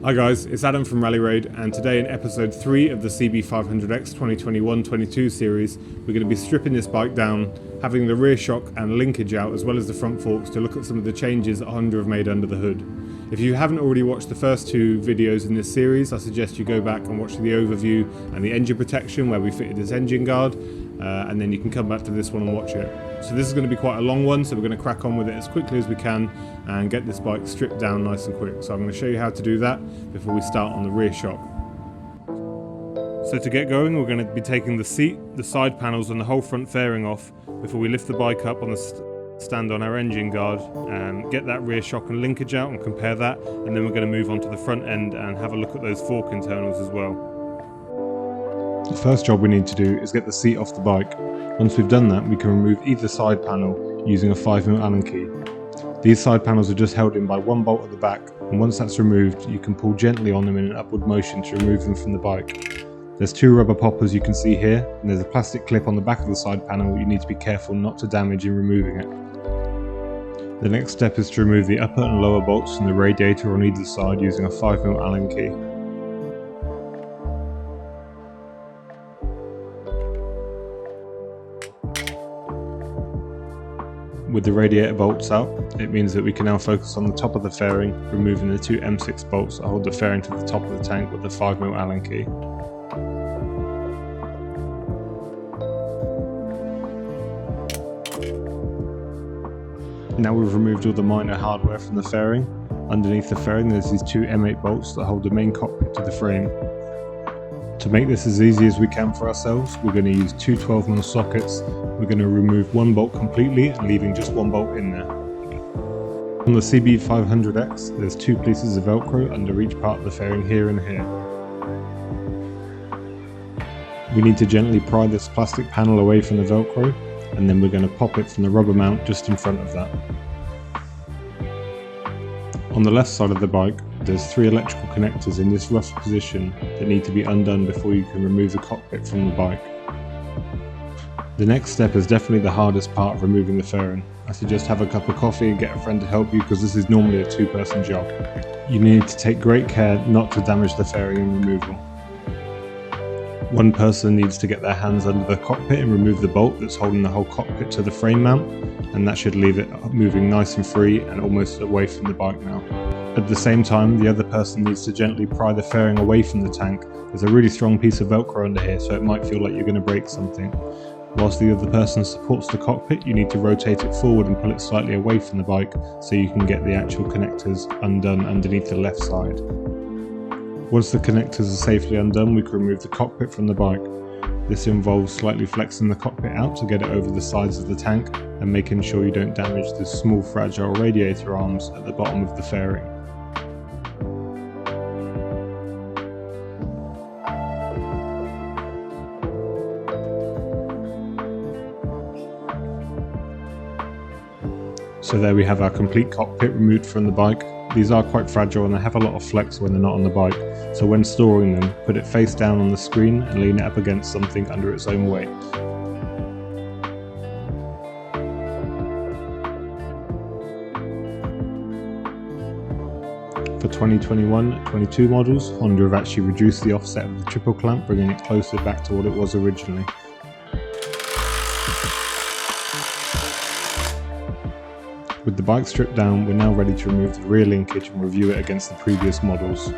Hi guys, it's Adam from Rally Raid, and today in episode 3 of the CB500X 2021-22 series, we're going to be stripping this bike down, having the rear shock and linkage out as well as the front forks to look at some of the changes that Honda have made under the hood. If you haven't already watched the first two videos in this series, I suggest you go back and watch the overview and the engine protection where we fitted this engine guard, and then you can come back to this one and watch it. So this is going to be quite a long one, so we're going to crack on with it as quickly as we can and get this bike stripped down nice and quick. So I'm going to show you how to do that before we start on the rear shock. So to get going, we're going to be taking the seat, the side panels and the whole front fairing off before we lift the bike up on the stand on our engine guard and get that rear shock and linkage out and compare that, and then we're going to move on to the front end and have a look at those fork internals as well. The first job we need to do is get the seat off the bike. Once we've done that, we can remove either side panel using a 5mm Allen key. These side panels are just held in by one bolt at the back, and once that's removed, you can pull gently on them in an upward motion to remove them from the bike. There's two rubber poppers you can see here, and there's a plastic clip on the back of the side panel you need to be careful not to damage in removing it. The next step is to remove the upper and lower bolts from the radiator on either side using a 5mm Allen key. With the radiator bolts out, it means that we can now focus on the top of the fairing, removing the two M6 bolts that hold the fairing to the top of the tank with the 5mm Allen key. Now we've removed all the minor hardware from the fairing. Underneath the fairing there's these two M8 bolts that hold the main cockpit to the frame. To make this as easy as we can for ourselves, we're going to use two 12mm sockets. We're going to remove one bolt completely and leaving just one bolt in there. On the CB500X, there's two pieces of Velcro under each part of the fairing here and here. We need to gently pry this plastic panel away from the Velcro, and then we're going to pop it from the rubber mount just in front of that. On the left side of the bike, there's three electrical connectors in this rough position that need to be undone before you can remove the cockpit from the bike. The next step is definitely the hardest part of removing the fairing. I suggest have a cup of coffee and get a friend to help you because this is normally a two-person job. You need to take great care not to damage the fairing in removal. One person needs to get their hands under the cockpit and remove the bolt that's holding the whole cockpit to the frame mount, and that should leave it moving nice and free and almost away from the bike now. At the same time, the other person needs to gently pry the fairing away from the tank. There's a really strong piece of Velcro under here, so it might feel like you're going to break something. Whilst the other person supports the cockpit, you need to rotate it forward and pull it slightly away from the bike so you can get the actual connectors undone underneath the left side. Once the connectors are safely undone, we can remove the cockpit from the bike. This involves slightly flexing the cockpit out to get it over the sides of the tank and making sure you don't damage the small fragile radiator arms at the bottom of the fairing. So there we have our complete cockpit removed from the bike. These are quite fragile and they have a lot of flex when they're not on the bike, so when storing them, put it face down on the screen and lean it up against something under its own weight. For 2021-22 models, Honda have actually reduced the offset of the triple clamp, bringing it closer back to what it was originally. With the bike stripped down, we're now ready to remove the rear linkage and review it against the previous models.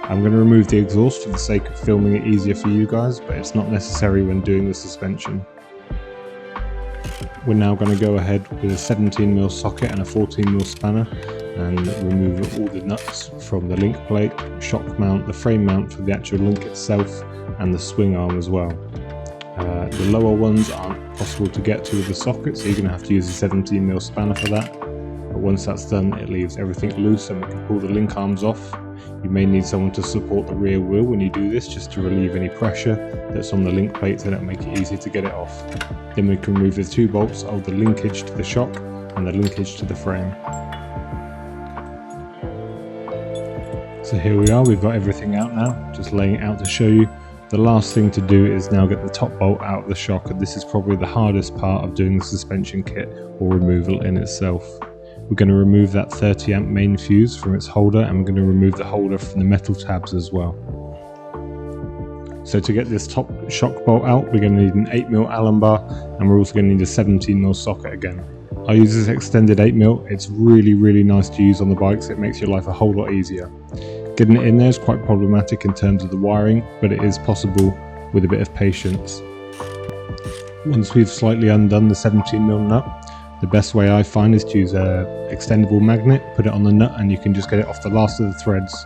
I'm going to remove the exhaust for the sake of filming it easier for you guys, but it's not necessary when doing the suspension. We're now going to go ahead with a 17mm socket and a 14mm spanner and remove all the nuts from the link plate, shock mount, the frame mount for the actual link itself, and the swing arm as well. The lower ones aren't possible to get to with the socket, so you're going to have to use a 17mm spanner for that. But once that's done, it leaves everything loose and we can pull the link arms off. You may need someone to support the rear wheel when you do this, just to relieve any pressure that's on the link plates and it'll make it easier to get it off. Then we can remove the two bolts of the linkage to the shock and the linkage to the frame. So here we are, we've got everything out now, just laying it out to show you. The last thing to do is now get the top bolt out of the shock, and this is probably the hardest part of doing the suspension kit or removal in itself. we're going to remove that 30 amp main fuse from its holder, and we're going to remove the holder from the metal tabs as well. So to get this top shock bolt out, we're going to need an 8mm Allen bar, and we're also going to need a 17mm socket again. I use this extended 8mm, it's really nice to use on the bikes, it makes your life a whole lot easier. Getting it in there is quite problematic in terms of the wiring, but it is possible with a bit of patience. Once we've slightly undone the 17mm nut, the best way I find is to use an extendable magnet, put it on the nut, and you can just get it off the last of the threads.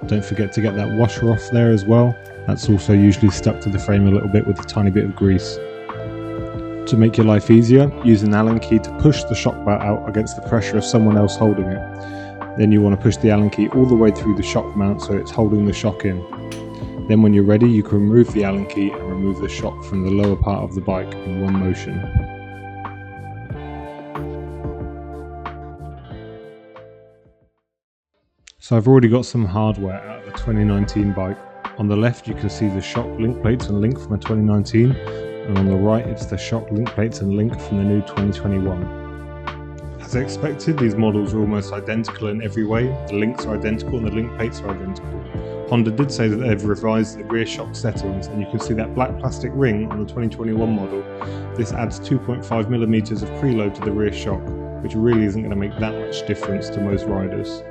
Don't forget to get that washer off there as well. That's also usually stuck to the frame a little bit with a tiny bit of grease. To make your life easier, use an Allen key to push the shock bar out against the pressure of someone else holding it. Then you want to push the Allen key all the way through the shock mount so it's holding the shock in. Then when you're ready, you can remove the Allen key and remove the shock from the lower part of the bike in one motion. So I've already got some hardware out of a 2019 bike. On the left you can see the shock link plates and link from a 2019, and on the right it's the shock link plates and link from the new 2021. As expected, these models are almost identical in every way. The links are identical and the link plates are identical. Honda did say that they've revised the rear shock settings, and you can see that black plastic ring on the 2021 model. This adds 2.5mm of preload to the rear shock, which really isn't going to make that much difference to most riders.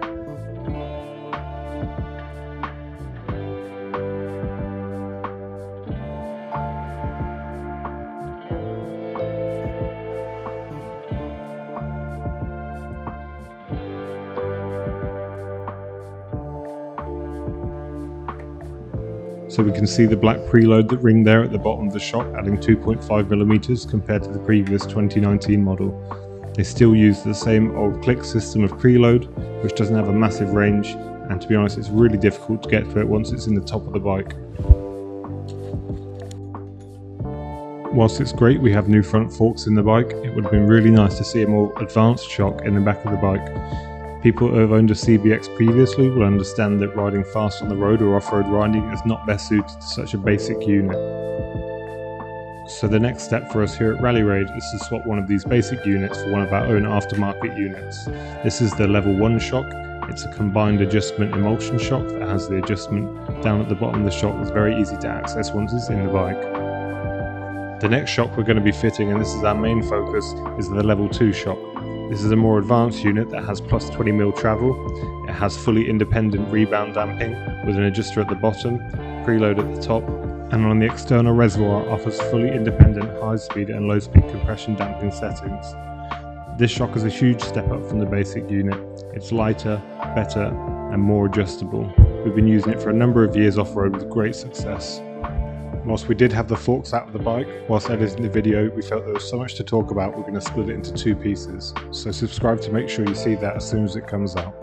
So we can see the black preload ring there at the bottom of the shock, adding 2.5mm compared to the previous 2019 model. They still use the same old click system of preload, which doesn't have a massive range, and to be honest it's really difficult to get to it once it's in the top of the bike. Whilst it's great we have new front forks in the bike, it would have been really nice to see a more advanced shock in the back of the bike. People who have owned a CBX previously will understand that riding fast on the road or off-road riding is not best suited to such a basic unit. So the next step for us here at Rally Raid is to swap one of these basic units for one of our own aftermarket units. This is the level 1 shock. It's a combined adjustment emulsion shock that has the adjustment down at the bottom of the shock that's very easy to access once it's in the bike. The next shock we're going to be fitting, and this is our main focus, is the level 2 shock. This is a more advanced unit that has plus 20mm travel. It has fully independent rebound damping with an adjuster at the bottom, preload at the top, and on the external reservoir offers fully independent high speed and low speed compression damping settings. This shock is a huge step up from the basic unit. It's lighter, better, and more adjustable. We've been using it for a number of years off-road with great success. Whilst we did have the forks out of the bike, whilst editing the video, we felt there was so much to talk about, we're going to split it into 2 pieces. So subscribe to make sure you see that as soon as it comes out.